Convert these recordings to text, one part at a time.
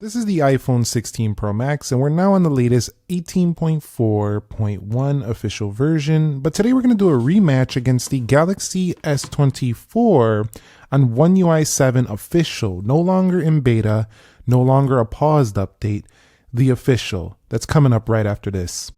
This is the iPhone 16 Pro Max, and we're now on the latest 18.4.1 official version. But today we're going to do a rematch against the Galaxy S24 on One UI 7 official. No longer in beta, no longer a paused update, the official. That's coming up right after this.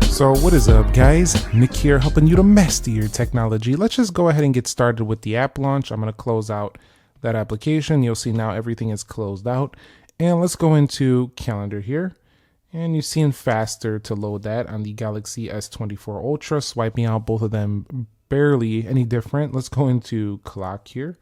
So what is up, guys? Nick here, helping you to master your technology. Let's just go ahead and get started with the app launch. I'm going to close out that application. You'll see now everything is closed out. And let's go into calendar here. And you're seeing faster to load that on the Galaxy S24 Ultra, swiping out both of them barely any different. Let's go into clock here.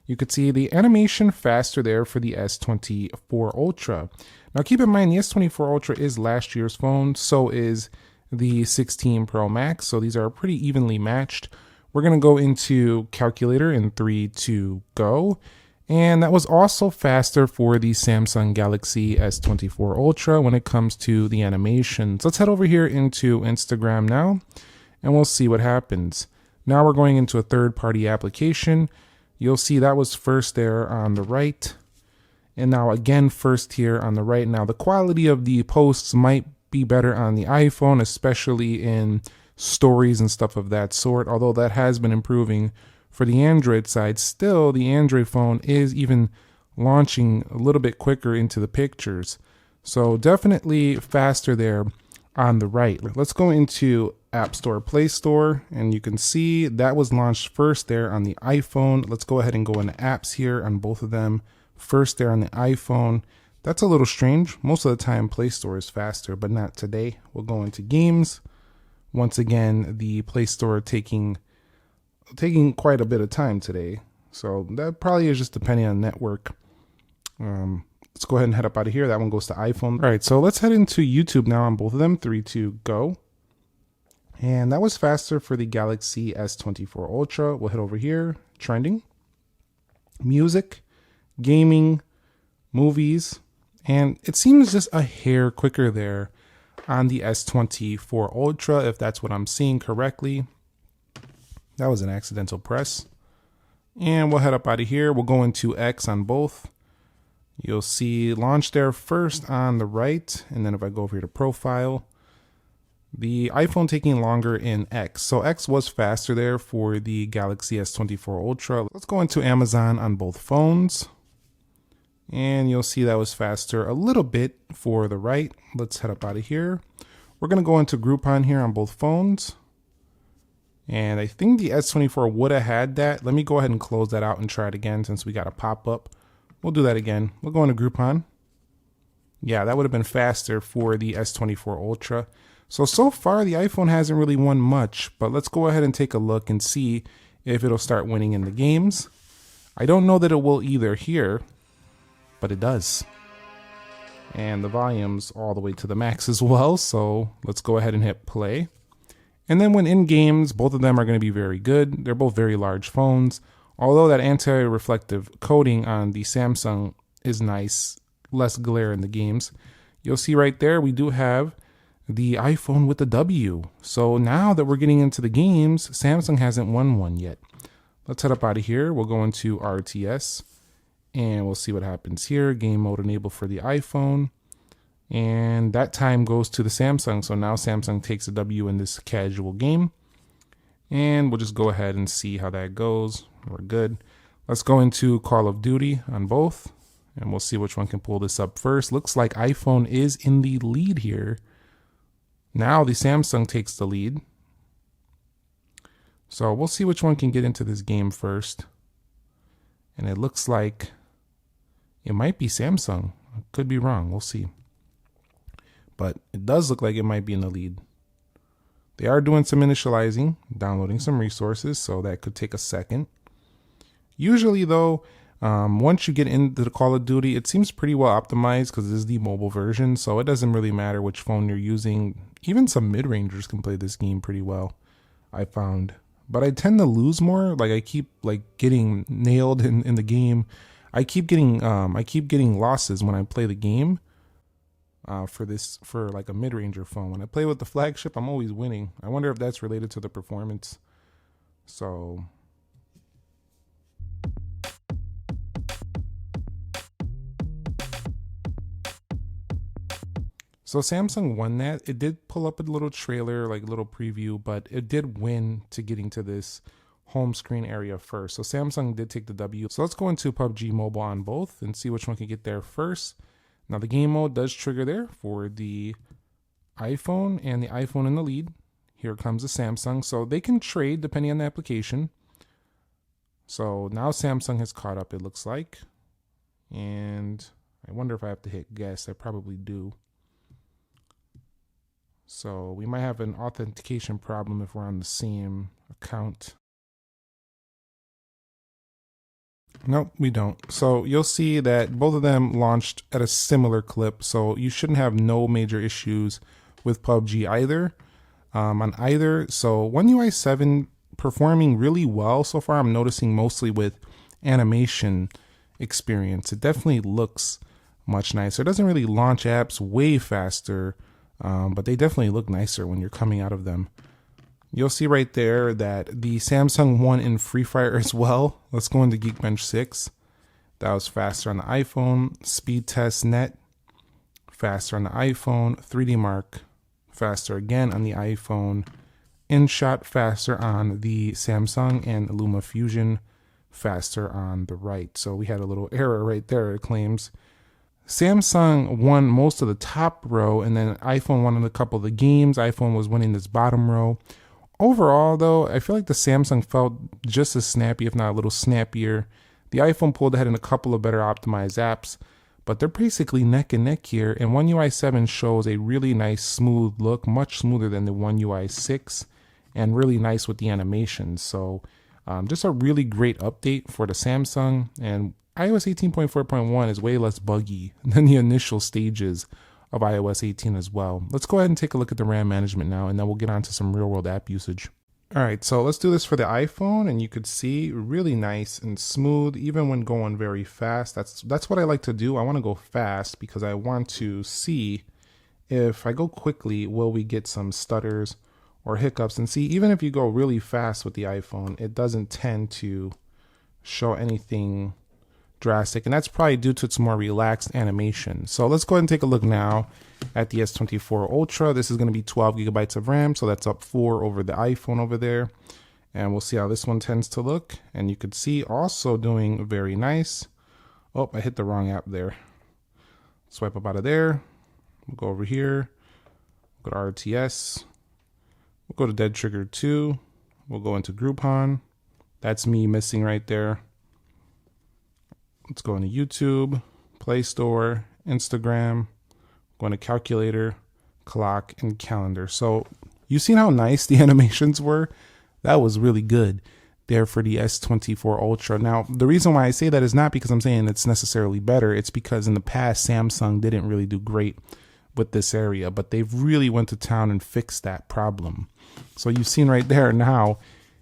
You could see the animation faster there for the S24 Ultra. Now keep in mind the S24 Ultra is last year's phone, so is the 16 Pro Max, so these are pretty evenly matched. We're going to go into calculator in 3, 2, go. And that was also faster for the Samsung Galaxy S24 Ultra when it comes to the animations. Let's head over here into Instagram now, and we'll see what happens. Now we're going into a third-party application. You'll see that was first there on the right. And now again, first here on the right. Now the quality of the posts might be better on the iPhone, especially in stories and stuff of that sort, although that has been improving for the Android side. Still, the Android phone is even launching a little bit quicker into the pictures, so definitely faster there on the right. Let's go into App Store, Play Store, and you can see that was launched first there on the iPhone. Let's go ahead and go into apps here on both of them. First there on the iPhone. That's a little strange. Most of the time Play Store is faster, but not today. We'll go into games. Once again, the Play Store taking quite a bit of time today. So that probably is just depending on network. Let's go ahead and head up out of here. That one goes to iPhone. All right, so let's head into YouTube now on both of them. 3, 2, go. And that was faster for the Galaxy S24 Ultra. We'll head over here. Trending. Music. Gaming. Movies. And it seems just a hair quicker there on the S24 Ultra, if that's what I'm seeing correctly. That was an accidental press. And we'll head up out of here. We'll go into X on both. You'll see launch there first on the right. And then if I go over here to profile, the iPhone taking longer in X. So X was faster there for the Galaxy S24 Ultra. Let's go into Amazon on both phones. And you'll see that was faster a little bit for the right. Let's head up out of here. We're going to go into Groupon here on both phones. And I think the S24 would have had that. Let me go ahead and close that out and try it again since we got a pop-up. We'll do that again. We'll go into Groupon. Yeah, that would have been faster for the S24 Ultra. So far the iPhone hasn't really won much, but let's go ahead and take a look and see if it'll start winning in the games. I don't know that it will either here, but it does. And the volume's all the way to the max as well, so let's go ahead and hit play. And then when in games, both of them are going to be very good. They're both very large phones, although that anti-reflective coating on the Samsung is nice, less glare in the games. You'll see right there we do have the iPhone with the W. So now that we're getting into the games, Samsung hasn't won one yet. Let's head up out of here. We'll go into RTS. And we'll see what happens here. Game mode enabled for the iPhone. And that time goes to the Samsung. So now Samsung takes a W in this casual game. And we'll just go ahead and see how that goes. We're good. Let's go into Call of Duty on both. And we'll see which one can pull this up first. Looks like iPhone is in the lead here. Now the Samsung takes the lead. So we'll see which one can get into this game first. And it looks like it might be Samsung. I could be wrong. We'll see. But it does look like it might be in the lead. They are doing some initializing, downloading some resources, so that could take a second. Usually, though, once you get into the Call of Duty, it seems pretty well optimized because this is the mobile version, so it doesn't really matter which phone you're using. Even some mid-rangers can play this game pretty well, I found. But I tend to lose more. Like I keep getting nailed in the game. I keep getting losses when I play the game. For like a mid-ranger phone. When I play with the flagship, I'm always winning. I wonder if that's related to the performance. So So Samsung won that. It did pull up a little trailer, like a little preview, but it did win to getting to this home screen area first. So Samsung did take the W. So let's go into PUBG Mobile on both and see which one can get there first. Now the game mode does trigger there for the iPhone, and the iPhone in the lead. Here comes the Samsung. So they can trade depending on the application. So now Samsung has caught up, it looks like. And I wonder if I have to hit guess. I probably do. So we might have an authentication problem if we're on the same account. Nope, we don't. So you'll see that both of them launched at a similar clip. So you shouldn't have no major issues with PUBG either. On either. So One UI 7 performing really well so far. I'm noticing mostly with animation experience. It definitely looks much nicer. It doesn't really launch apps way faster, but they definitely look nicer when you're coming out of them. You'll see right there that the Samsung won in Free Fire as well. Let's go into Geekbench 6. That was faster on the iPhone. Speed Test Net, faster on the iPhone. 3D Mark, faster again on the iPhone. InShot, faster on the Samsung. And Luma Fusion, faster on the right. So we had a little error right there, it claims. Samsung won most of the top row, and then iPhone won in a couple of the games. iPhone was winning this bottom row. Overall, though, I feel like the Samsung felt just as snappy, if not a little snappier. The iPhone pulled ahead in a couple of better optimized apps, but they're basically neck and neck here. And One UI 7 shows a really nice smooth look, much smoother than the One UI 6, and really nice with the animations. So just a really great update for the Samsung. And iOS 18.4.1 is way less buggy than the initial stages of iOS 18 as well. Let's go ahead and take a look at the RAM management now, and then we'll get on to some real world app usage. All right, so let's do this for the iPhone, and you could see really nice and smooth, even when going very fast. That's what I like to do. I want to go fast because I want to see if I go quickly, will we get some stutters or hiccups. And see, even if you go really fast with the iPhone, it doesn't tend to show anything drastic, and that's probably due to its more relaxed animation. So let's go ahead and take a look now at the S24 Ultra. This is going to be 12 gigabytes of RAM, so that's up 4 over the iPhone over there. And we'll see how this one tends to look. And you could see also doing very nice. Oh, I hit the wrong app there. Swipe up out of there. We'll go over here. Go to RTS. We'll go to Dead Trigger 2. We'll go into Groupon. That's me missing right there. Let's go into YouTube, Play Store, Instagram, go into Calculator, Clock, and Calendar. So you seen how nice the animations were? That was really good there for the S24 Ultra. Now, the reason why I say that is not because I'm saying it's necessarily better. It's because in the past, Samsung didn't really do great with this area, but they've really went to town and fixed that problem. So you've seen right there now,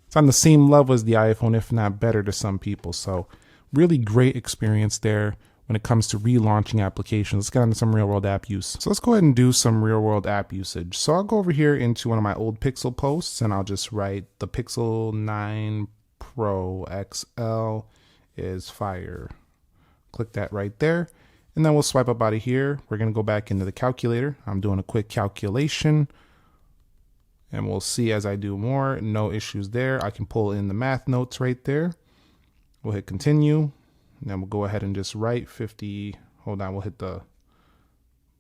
it's on the same level as the iPhone, if not better to some people. So really great experience there when it comes to relaunching applications. Let's get into some real world app use. So let's go ahead and do some real world app usage. So I'll go over here into one of my old Pixel posts, and I'll just write the Pixel 9 Pro XL is fire. Click that right there. And then we'll swipe up out of here. We're going to go back into the calculator. I'm doing a quick calculation. And we'll see as I do more, no issues there. I can pull in the math notes right there. We'll hit continue, and then we'll go ahead and just write 50. Hold on, we'll hit the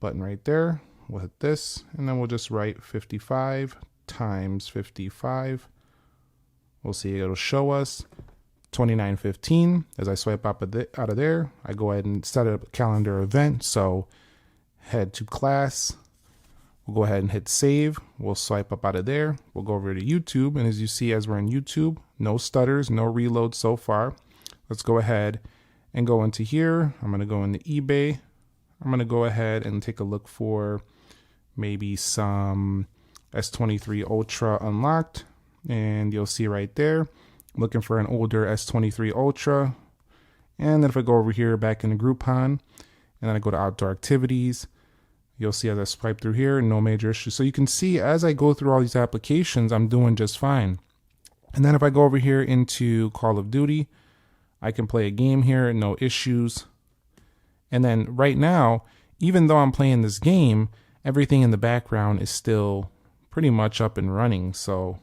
button right there. We'll hit this, and then we'll just write 55 times 55. We'll see it'll show us 2915. As I swipe out of there, I go ahead and set up a calendar event. So head to class. We'll go ahead and hit save. We'll swipe up out of there. We'll go over to YouTube, and as you see, as we're in YouTube, no stutters, no reloads so far. Let's go ahead and go into here. I'm going to go into eBay. I'm going to go ahead and take a look for maybe some S23 Ultra unlocked. And you'll see right there, I'm looking for an older S23 Ultra. And then if I go over here back into Groupon, and then I go to outdoor activities, you'll see as I swipe through here, no major issues. So you can see as I go through all these applications, I'm doing just fine. And then if I go over here into Call of Duty, I can play a game here, no issues. And then right now, even though I'm playing this game, everything in the background is still pretty much up and running. So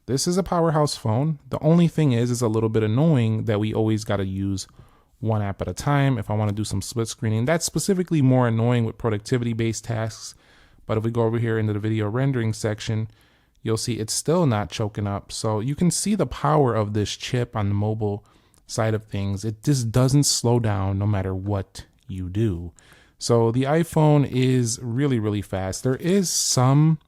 this is a powerhouse phone. The only thing is a little bit annoying that we always got to use one app at a time. If I want to do some split screening, that's specifically more annoying with productivity based tasks. But if we go over here into the video rendering section, you'll see it's still not choking up. So you can see the power of this chip on the mobile side of things. It just doesn't slow down no matter what you do. So the iPhone is really, really fast. There is sometimes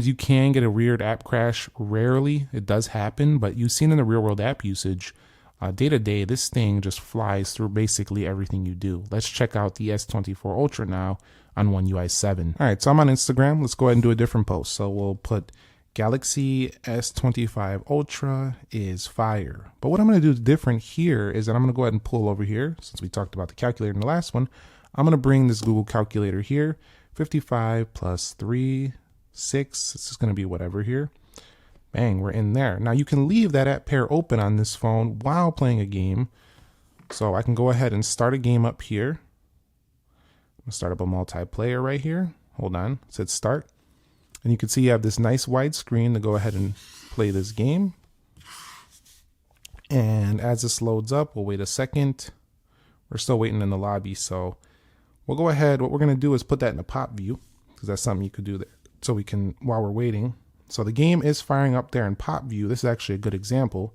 you can get a weird app crash. Rarely, it does happen, but you've seen in the real world app usage, day to day, this thing just flies through basically everything you do. Let's check out the S24 Ultra now on One UI 7. All right, so I'm on Instagram. Let's go ahead and do a different post. So we'll put Galaxy S25 Ultra is fire. But what I'm going to do different here is that I'm going to go ahead and pull over here. Since we talked about the calculator in the last one, I'm going to bring this Google calculator here. 55 plus 3, 6. It's just going to be whatever here. Bang, we're in there. Now you can leave that app pair open on this phone while playing a game. So I can go ahead and start a game up here. I'm gonna start up a multiplayer right here. Hold on, it said start. And you can see you have this nice wide screen to go ahead and play this game. And as this loads up, we'll wait a second. We're still waiting in the lobby, so we'll go ahead. What we're gonna do is put that in a pop view, because that's something you could do there. So we can, while we're waiting. So the game is firing up there in pop view. This is actually a good example.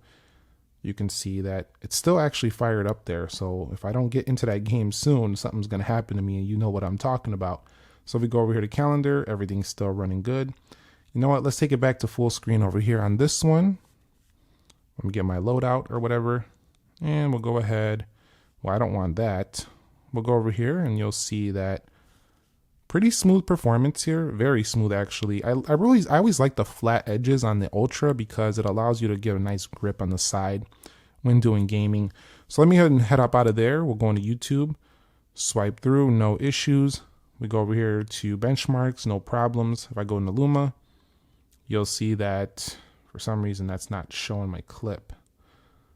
You can see that it's still actually fired up there. So if I don't get into that game soon, something's going to happen to me, and you know what I'm talking about. So if we go over here to calendar, everything's still running good. You know what? Let's take it back to full screen over here on this one. Let me get my loadout or whatever. And we'll go ahead. Well, I don't want that. We'll go over here and you'll see that pretty smooth performance here. Very smooth, actually. I always like the flat edges on the Ultra because it allows you to get a nice grip on the side when doing gaming. So let me go ahead and head up out of there. We'll go into YouTube, swipe through, no issues. We go over here to benchmarks, no problems. If I go into Luma, you'll see that for some reason that's not showing my clip.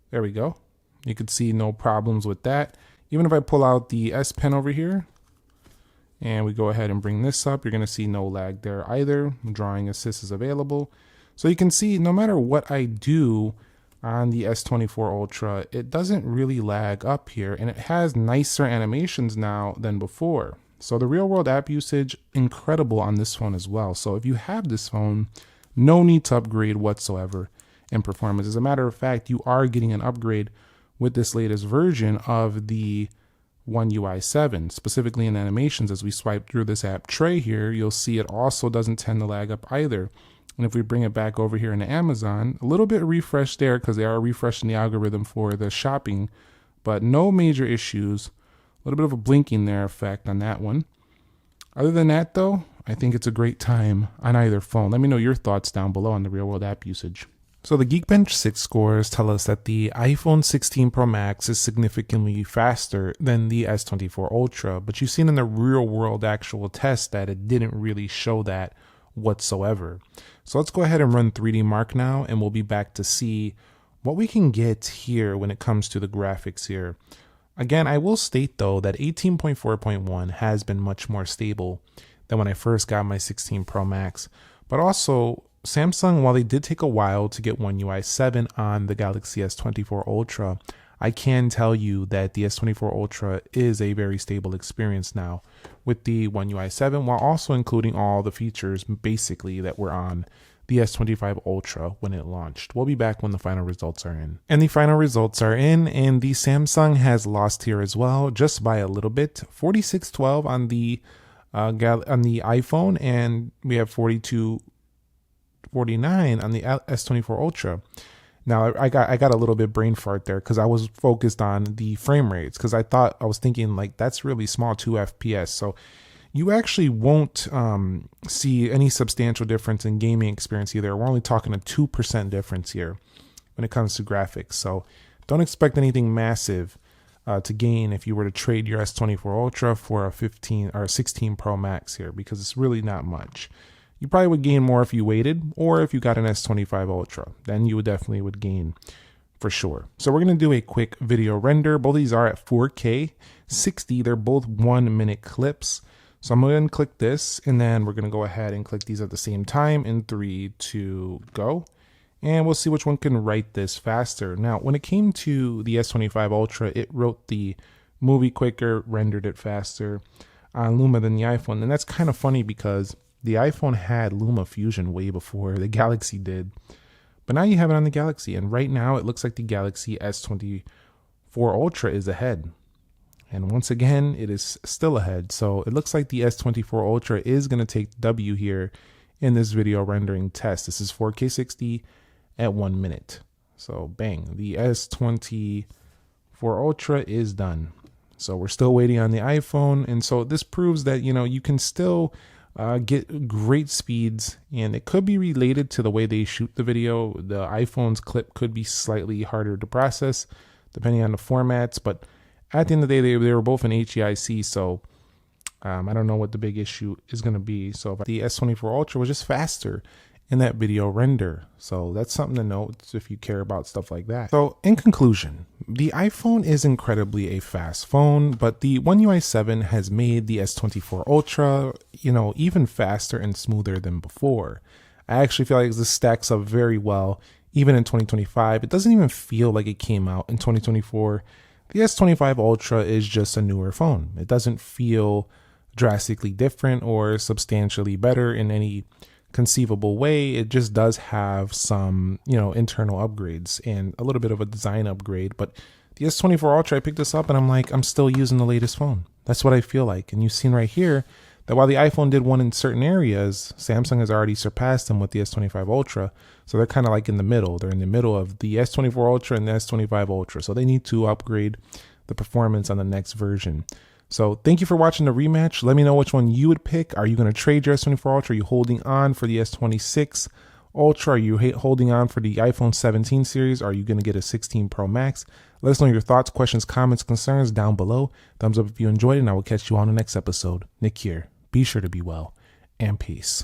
There we go. You can see no problems with that. Even if I pull out the S Pen over here, and we go ahead and bring this up, you're going to see no lag there either. Drawing assist is available. So you can see no matter what I do on the S24 Ultra, it doesn't really lag up here, and it has nicer animations now than before. So the real world app usage, incredible on this phone as well. So if you have this phone, no need to upgrade whatsoever in performance. As a matter of fact, you are getting an upgrade with this latest version of the One UI 7, specifically in animations. As we swipe through this app tray here, you'll see it also doesn't tend to lag up either. And if we bring it back over here into Amazon, a little bit refresh there because they are refreshing the algorithm for the shopping, but no major issues. A little bit of a blinking there effect on that one. Other than that though, I think it's a great time on either phone. Let me know your thoughts down below on the real world app usage. So the Geekbench 6 scores tell us that the iPhone 16 Pro Max is significantly faster than the S24 Ultra, but you've seen in the real world actual test that it didn't really show that whatsoever. So let's go ahead and run 3D Mark now, and we'll be back to see what we can get here when it comes to the graphics here. Again, I will state though that 18.4.1 has been much more stable than when I first got my 16 Pro Max, but also Samsung, while they did take a while to get One UI 7 on the Galaxy S24 Ultra, I can tell you that the S24 Ultra is a very stable experience now with the One UI 7, while also including all the features basically that were on the S25 Ultra when it launched. We'll be back when the final results are in. And the final results are in, and the Samsung has lost here as well, just by a little bit. 4612 on the iPhone, and we have 4249 on the S24 Ultra. Now I got a little bit brain fart there because I was focused on the frame rates, because I was thinking like that's really small, 2 FPS. So you actually won't see any substantial difference in gaming experience either. We're only talking a 2% difference here when it comes to graphics. So don't expect anything massive to gain if you were to trade your S24 Ultra for a 15 or a 16 Pro Max here, because it's really not much. You probably would gain more if you waited, or if you got an S25 Ultra, then you definitely would gain for sure. So we're going to do a quick video render. Both of these are at 4K 60. They're both 1 minute clips. So I'm going to click this, and then we're going to go ahead and click these at the same time in 3, 2, go. And we'll see which one can write this faster. Now, when it came to the S25 Ultra, it wrote the movie quicker, rendered it faster on Luma than the iPhone. And that's kind of funny because the iPhone had Luma Fusion way before the Galaxy did. But now you have it on the Galaxy, and right now it looks like the Galaxy S24 Ultra is ahead. And once again, it is still ahead. So it looks like the S24 Ultra is going to take the W here in this video rendering test. This is 4K 60 at 1 minute. So bang, the S24 Ultra is done. So we're still waiting on the iPhone. And so this proves that, you can still get great speeds, and it could be related to the way they shoot the video. The iPhone's clip could be slightly harder to process depending on the formats, but at the end of the day, they were both in HEIC, so I don't know what the big issue is going to be. So the S24 Ultra was just faster in that video render. So that's something to note if you care about stuff like that. So in conclusion, the iPhone is incredibly a fast phone, but the One UI 7 has made the S24 Ultra, even faster and smoother than before. I actually feel like this stacks up very well, even in 2025. It doesn't even feel like it came out in 2024. The S25 Ultra is just a newer phone. It doesn't feel drastically different or substantially better in any conceivable way. It just does have some, internal upgrades and a little bit of a design upgrade. But the S24 Ultra, I picked this up and I'm like, I'm still using the latest phone. That's what I feel like. And you've seen right here that while the iPhone did one in certain areas, Samsung has already surpassed them with the S25 Ultra. So they're kind of like in the middle. They're in the middle of the S24 Ultra and the S25 Ultra. So they need to upgrade the performance on the next version. So thank you for watching the rematch. Let me know which one you would pick. Are you going to trade your S24 Ultra? Are you holding on for the S26 Ultra? Are you holding on for the iPhone 17 series? Are you going to get a 16 Pro Max? Let us know your thoughts, questions, comments, concerns down below. Thumbs up if you enjoyed, and I will catch you on the next episode. Nick here. Be sure to be well, and peace.